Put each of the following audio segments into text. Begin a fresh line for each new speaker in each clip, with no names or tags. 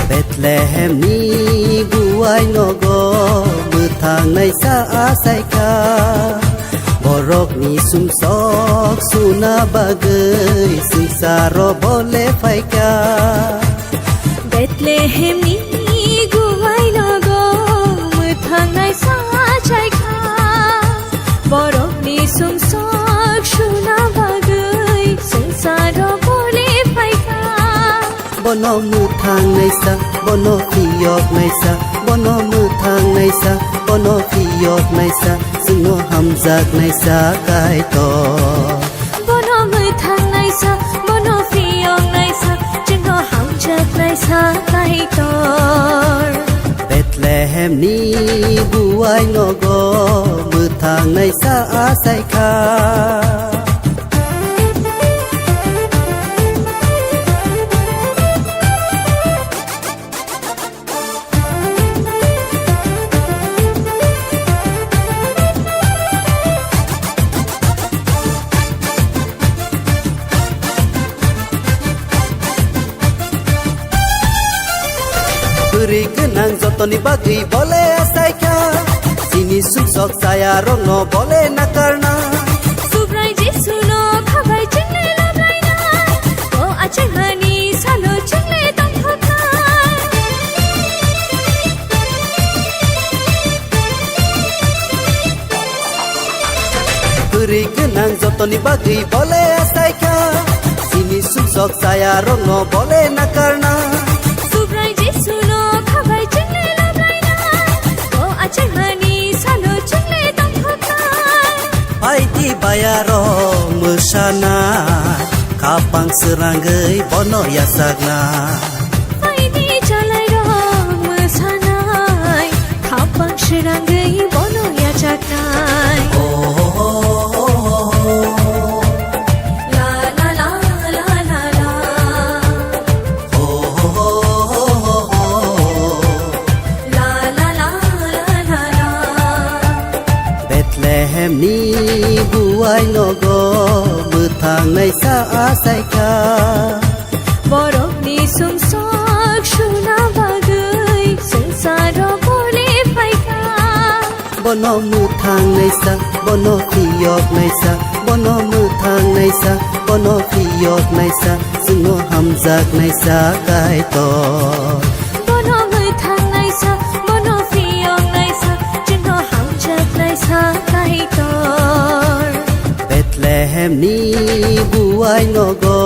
Bethlehem ni buai nogo Methang nai sa asai ka Borok ni sumsok suna bagai Sengsaro boleh fai ka
Bethlehem ni buai nogo Methang nai sa asai ka Borok ni sumsok suna bagai Sengsaro boleh fai ka
Bono methang nai sa Bono khiyok nai sa Bono methang nai sa Bono khiyok nai sa Sungno hamzak nai sa kai to
Bono methang nai sa Bono khiyok nai sa Sungno hamzak nai sa kai to
Bethlehem ni buai nogo Methang nai sa asai ka Beri kenang jotoni bagi boleh asai ka Sini susok saya rong no boleh nakarna
Subrai Jesu no khabai chengle labrai na O achai hani salo chengle tong thaka
Beri kenang jotoni bagi boleh asai ka Sini susok saya rong no boleh nakarna
Subrai Jesu no khabai chengle labrai na O achai hani salo chengle tong thaka
Pai di bayaro mesana Kapang seranggai bono yasagna
Pai di jalai ro mesanai Khapang shirangai bono yajaknai La la la la la la La la la la la la
Bethlehem ni buai nogo Methang nai sa asai ka
Borok ni sumsok suna bagai Sengsaro boleh fai ka
Bono methang nai sa Bono khiyok nai sa Bono methang nai sa Bono khiyok nai sa Sungno hamzak nai sa kai to
Bono methang nai sa Bono khiyok nai sa Sungno hamzak nai sa kai tor
Bethlehem ni buai nogo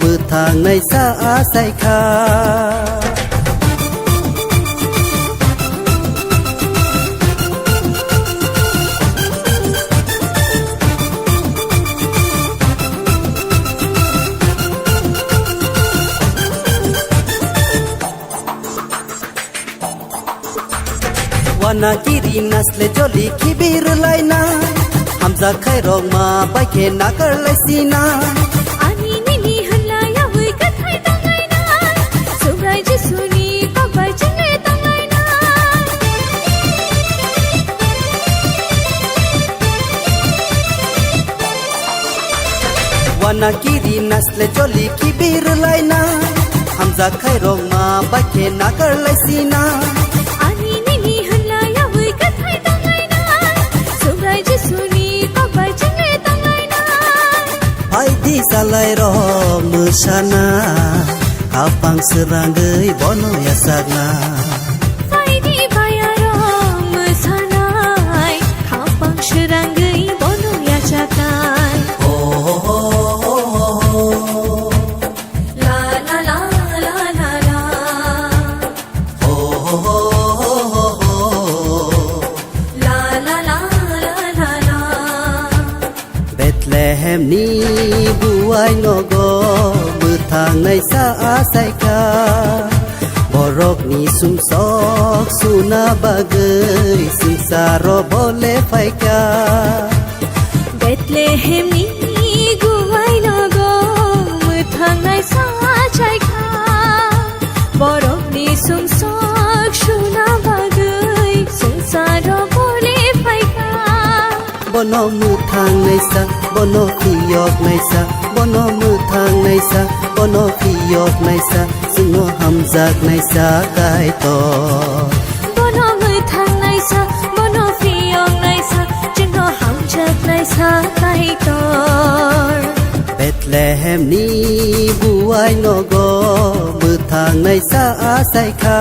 Methang nai sa asai ka Wana kiri nasle joli kibir laina Hamza khairong ma baike nakar laisina
Ani nini hanla ya hui kathai tangai na Subrai Jesu ni kabai chengle tangai na
Wana kiri nasle joli kibir laina Hamza khairong ma baike nakar laisina
Ani nini hanla ya hui kathai tangai na Subrai Jesu ni kabai chengle tangai na
Pai di salai ro mesana Kapang seranggai bono yasagna
Pai di bayaro mesanai Khapang shirangai bono yajakai La la la la la la La la la la la la
Bethlehem ni buai nogo Methang nai sa asai ka รกนี่สุมซอกสุนาบะเกยสิงสารบเลไฟกา
Bethlehem ni guwai nago muthang nai sa chai kha borok ni sum sok shuna bagai sansaro bole phai kha
บ่นอมือทางในสะบ่นอที่ยอกในสะบ่นอมือทางในสะบ่นอที่ยอกในสะซึ่งโนหำจากในสากายต่อ
bono mui thang nai sa bono fiong nai sa jinno ham chak nai sa kai tor
เบธเลเฮมนี้บุไวนอโกมือทางในสาอาศัยคา